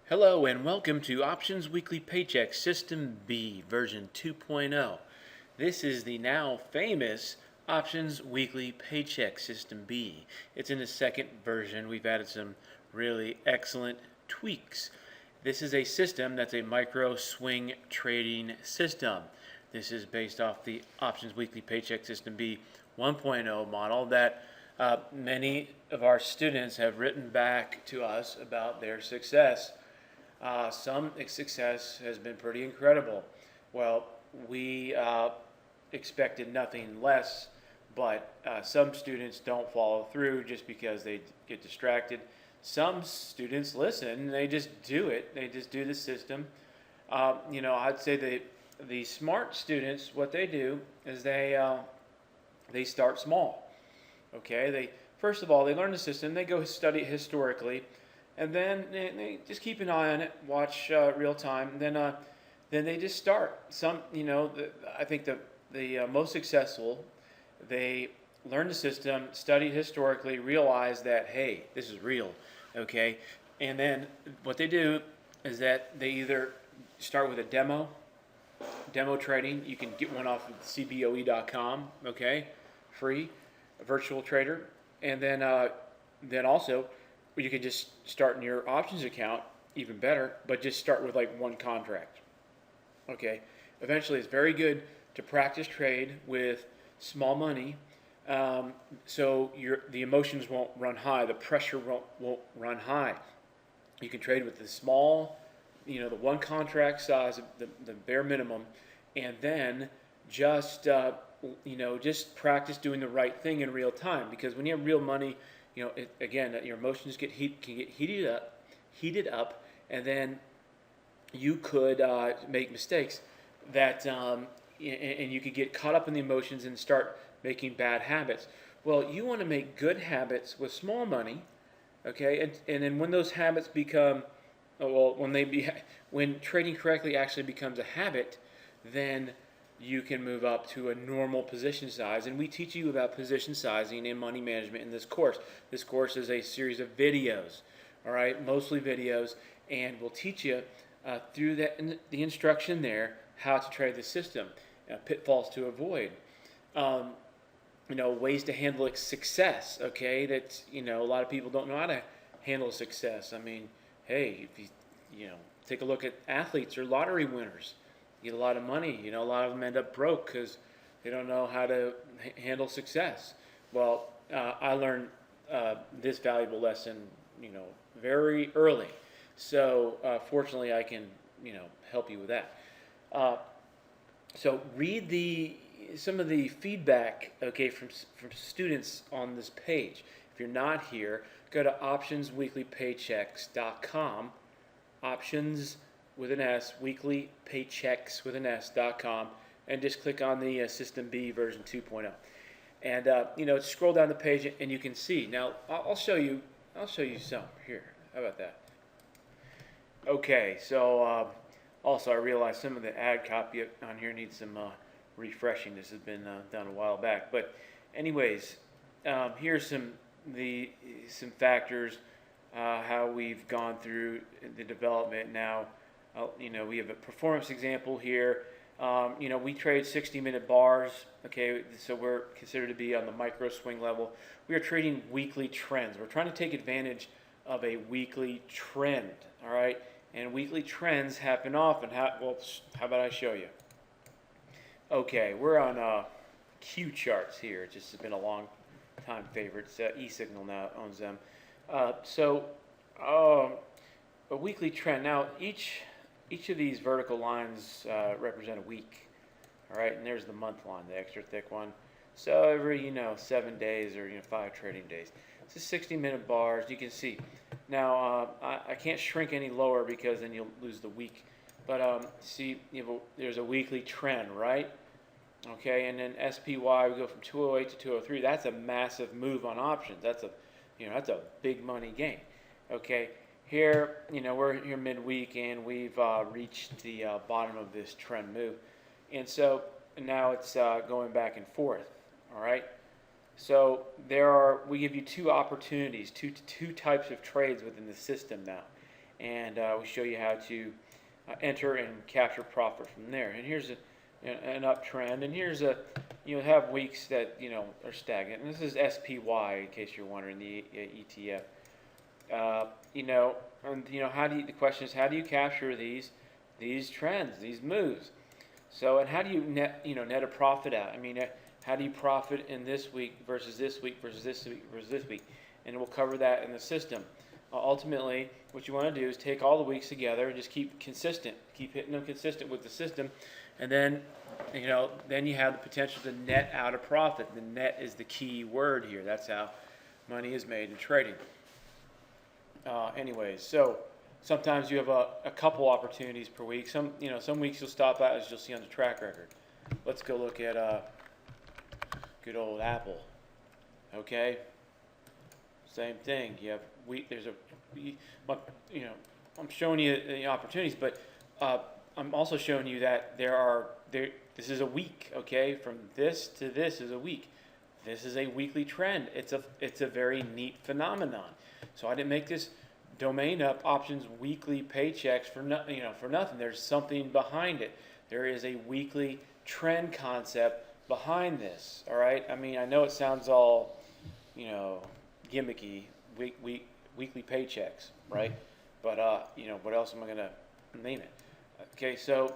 Hello and welcome to Options Weekly Paychecks System B version 2.0. This is the now famous Options Weekly Paycheck System B. It's in the second version. We've added some really excellent tweaks. This is a system that's a micro swing trading system. This is based off the Options Weekly Paycheck System B 1.0 model that many of our students have written back to us about their success. Some success has been pretty incredible. Well, we expected nothing less, but some students don't follow through just because they get distracted. Some students listen and they just do it. They just do the system. I'd say the smart students, what they do is they start small. Okay, first of all they learn the system. They go study it historically. And then they just keep an eye on it, watch real time. Then they just start. I think the most successful, they learn the system, study historically, realize that, hey, this is real, okay? And then what they do is that they either start with a demo trading. You can get one off of cboe.com, okay, free, a virtual trader. And then also, you could just start in your options account, even better, but just start with like one contract. Okay. Eventually, it's very good to practice trade with small money, so the emotions won't run high, the pressure won't run high. You can trade with the small, the one contract size, the bare minimum, and then just practice doing the right thing in real time. Because when you have real money, your emotions can get heated up, and then you could make mistakes and you could get caught up in the emotions and start making bad habits. Well, you want to make good habits with small money, okay? And then when those habits become, when trading correctly actually becomes a habit, then you can move up to a normal position size. And we teach you about position sizing and money management in this course. This course is a series of videos, all right, mostly videos, and we'll teach you through the instruction there how to trade the system, pitfalls to avoid, ways to handle success, okay? That's, a lot of people don't know how to handle success. I mean, hey, if you take a look at athletes or lottery winners. Get a lot of money. A lot of them end up broke because they don't know how to handle success. Well, I learned this valuable lesson, very early. So fortunately, I can, help you with that. So read some of the feedback, okay, from students on this page. If you're not here, go to optionsweeklypaychecks.com. Options with an S, weekly paychecks with an S.com, and just click on the System B version 2.0. And scroll down the page and you can see. Now I'll show you some here. How about that? Okay, so also I realized some of the ad copy on here needs some refreshing. This has been done a while back, but anyways, here's some factors how we've gone through the development now. We have a performance example here. We trade 60-minute bars. Okay, so we're considered to be on the micro swing level. We are trading weekly trends. We're trying to take advantage of a weekly trend. All right, and weekly trends happen often. How about I show you? Okay, we're on Q charts here. It's just been a long time favorite. eSignal now owns them. A weekly trend. Now each of these vertical lines represent a week, all right? And there's the month line, the extra thick one. So every, 7 days or, 5 trading days. It's a 60-minute bars. You can see. Now, I can't shrink any lower because then you'll lose the week. But see, there's a weekly trend, right? Okay, and then SPY, we go from 208 to 203. That's a massive move on options. That's a big money gain, okay? Here, we're here midweek, and we've reached the bottom of this trend move. And so now it's going back and forth, all right? So we give you two opportunities, two types of trades within the system now. and we show you how to enter and capture profit from there. And here's an uptrend, and here's have weeks that are stagnant. And this is SPY, in case you're wondering, the ETF. The question is, how do you capture these trends, these moves? So, and how do you net a profit out? I mean, how do you profit in this week versus this week versus this week versus this week? And we'll cover that in the system. Ultimately, what you want to do is take all the weeks together and just keep consistent, keep hitting them consistent with the system, and then then you have the potential to net out a profit. The net is the key word here. That's how money is made in trading. Anyways, so sometimes you have a couple opportunities per week. Some weeks you'll stop out, as you'll see on the track record. Let's go look at good old Apple. Okay, same thing. You have I'm showing you the opportunities, but I'm also showing you that this is a week. Okay, from this to this is a week. This is a weekly trend. It's a very neat phenomenon. So I didn't make this domain up, options weekly paychecks, for nothing. There's something behind it. There is a weekly trend concept behind this. All right. I mean, I know it sounds all gimmicky, weekly paychecks, right? But what else am I gonna name it? Okay, so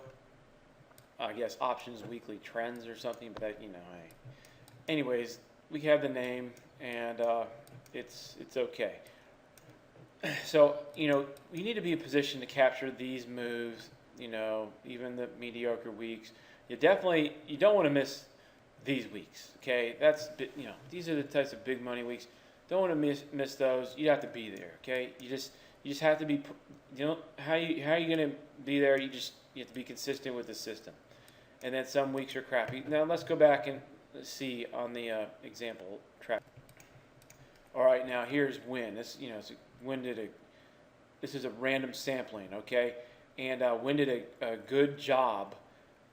I guess options weekly trends or something. But anyways, we have the name, and it's okay. So you need to be in position to capture these moves. Even the mediocre weeks. You don't want to miss these weeks. Okay, these are the types of big money weeks. Don't want to miss those. You have to be there. Okay, you just have to be. How are you going to be there? You have to be consistent with the system. And then some weeks are crappy. Now let's go back and see on the example track. All right, now here's when. This this is a random sampling, okay? And when did a good job,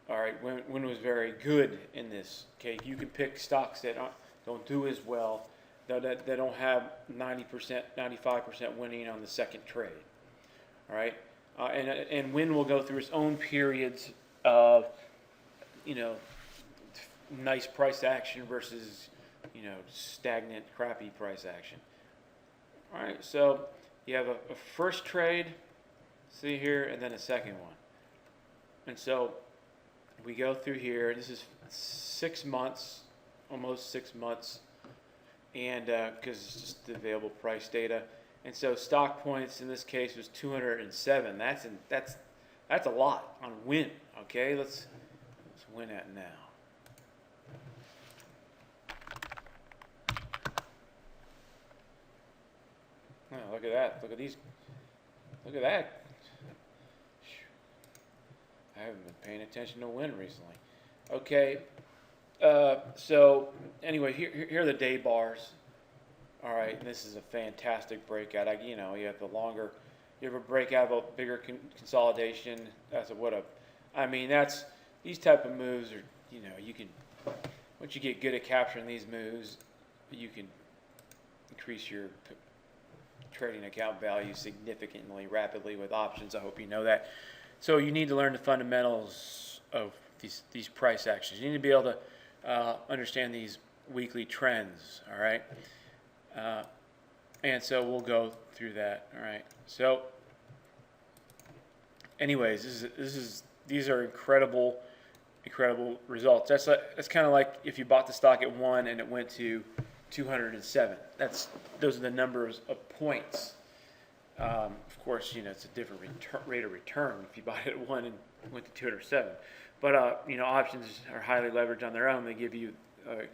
all right, when was very good in this, okay? You can pick stocks that don't do as well, that don't have 90%, 95% winning on the second trade, all right? And when will go through its own periods of, nice price action versus, stagnant, crappy price action. All right, so you have a first trade, see here, and then a second one. And so we go through here. This is 6 months, almost 6 months, and because it's just the available price data. And so stock points in this case was 207. That's a lot on win. Okay, let's win at now. Oh, look at that. Look at these. Look at that. I haven't been paying attention to win recently. Okay. So anyway, here are the day bars. All right, and this is a fantastic breakout. You have the longer. You ever break out of a bigger consolidation? That's these type of moves are. You can, once you get good at capturing these moves, you can increase your trading account value significantly, rapidly with options. I hope you know that. So you need to learn the fundamentals of these price actions. You need to be able to understand these weekly trends. All right, and so we'll go through that. All right. So, anyways, these are incredible results. That's kind of like if you bought the stock at 1 and it went to 207. Those are the numbers of points. Of course, it's a different rate of return if you bought it at 1 and went to 207. But options are highly leveraged on their own. They give you, a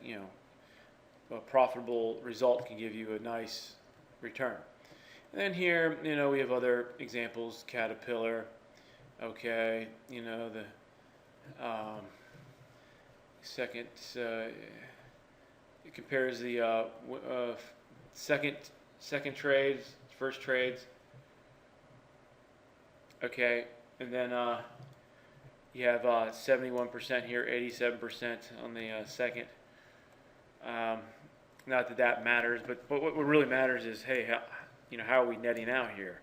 profitable result can give you a nice return. And then here, we have other examples. Caterpillar. Okay, the second. It compares the second trades, first trades. Okay, and then you have 71% here, 87% on the second. Not that matters, but what really matters is, hey, how are we netting out here?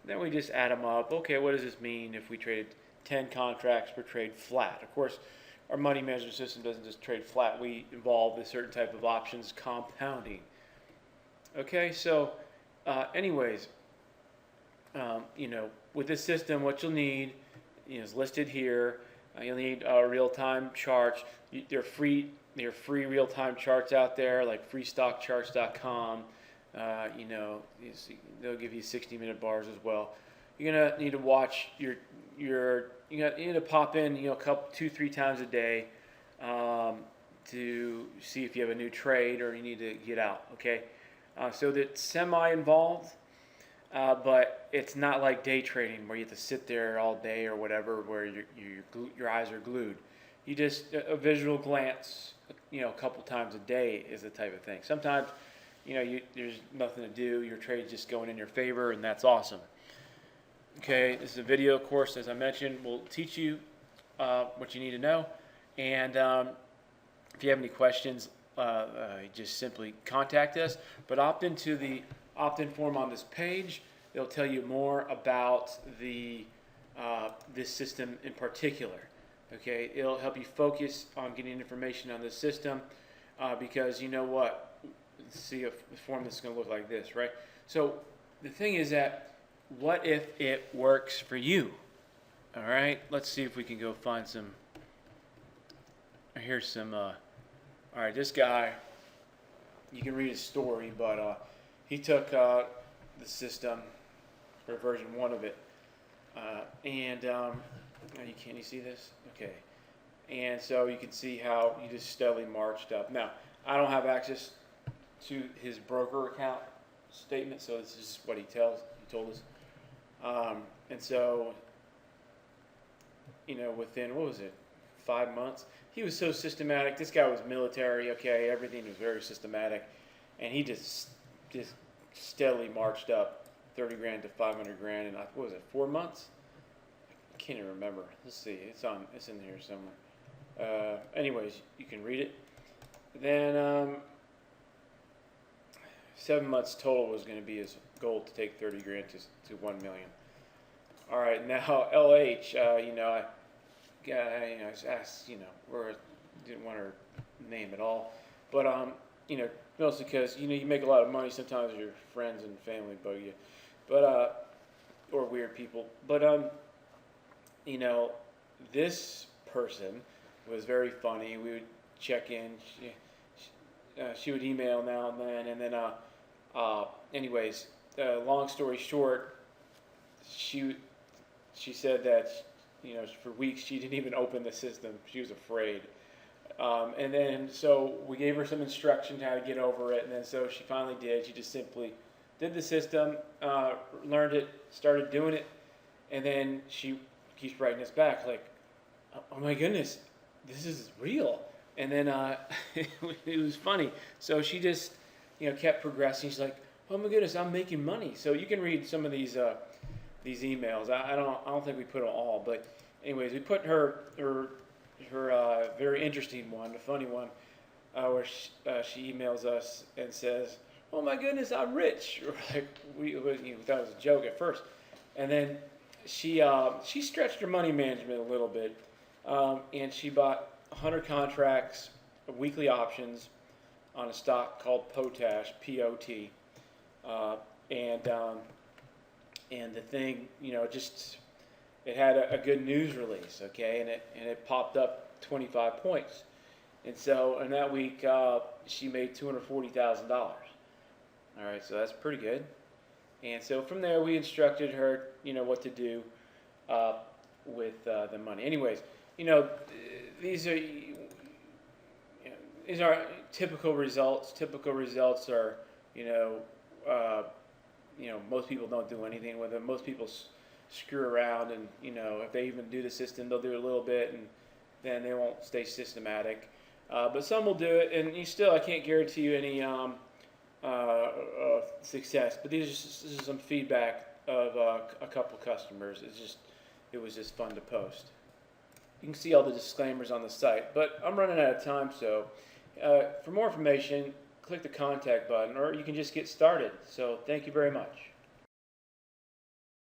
Then we just add them up. Okay, what does this mean if we traded 10 contracts per trade flat? Of course, our money management system doesn't just trade flat. We involve a certain type of options compounding. Okay, so anyways, with this system, what you'll need is listed here. You'll need real-time charts. There are free real-time charts out there, like freestockcharts.com. They'll give you 60-minute bars as well. You're gonna need to watch you need to pop in, 2-3 times a day to see if you have a new trade or you need to get out. Okay, so that's semi-involved. But it's not like day trading where you have to sit there all day or whatever, where your eyes are glued. You just a visual glance, a couple times a day is the type of thing. Sometimes, there's nothing to do. Your trade's just going in your favor, and that's awesome. Okay, this is a video course, as I mentioned. We'll teach you what you need to know, and if you have any questions, just simply contact us. But opt into the opt-in form on this page. It'll tell you more about this system in particular. Okay, it'll help you focus on getting information on this system because you know what? Let's see a form that's going to look like this, right? So the thing is that what if it works for you? All right, let's see if we can go find some. Here's some. All right, this guy. You can read his story, but he took the system, or version 1 of it, and can you see this? Okay, and so you can see how he just steadily marched up. Now, I don't have access to his broker account statement, so this is what he told us, and so within what was it, 5 months, he was so systematic. This guy was military. Okay, everything was very systematic, and he just steadily marched up 30 grand to 500 grand in, what was it, 4 months? I can't even remember. Let's see, it's in here somewhere. Anyways, you can read it. Then 7 months total was going to be his goal, to take 30 grand to 1 million. All right, now LH, I asked, where didn't want her name at all, but mostly because you make a lot of money. Sometimes your friends and family bug you, but or weird people. But this person was very funny. We would check in. She would email now and then, anyways, long story short, she said that for weeks she didn't even open the system. She was afraid. And then so we gave her some instruction how to get over it, and then so she finally did. She just simply did the system, learned it, started doing it, and then she keeps writing us back like, "Oh my goodness, this is real." And then it was funny. So she just kept progressing. She's like, "Oh my goodness, I'm making money." So you can read some of these emails. I don't think we put them all, but anyways, we put her very interesting one, a funny one, where she emails us and says, "Oh my goodness, I'm rich." Like we thought it was a joke at first, and then she stretched her money management a little bit, and she bought 100 contracts of weekly options on a stock called Potash, P-O-T, and the thing, it had a good news release, okay, and it popped up 25 points, and so in that week she made $240,000. All right, so that's pretty good. And so from there we instructed her, what to do with the money. Anyways, these are typical results. Typical results are, most people don't do anything with them. Most people screw around, and if they even do the system, they'll do a little bit, and then they won't stay systematic. But some will do it, and I can't guarantee you any success. But this is some feedback of a couple customers. It was just fun to post. You can see all the disclaimers on the site, but I'm running out of time, so for more information, click the contact button, or you can just get started. So thank you very much.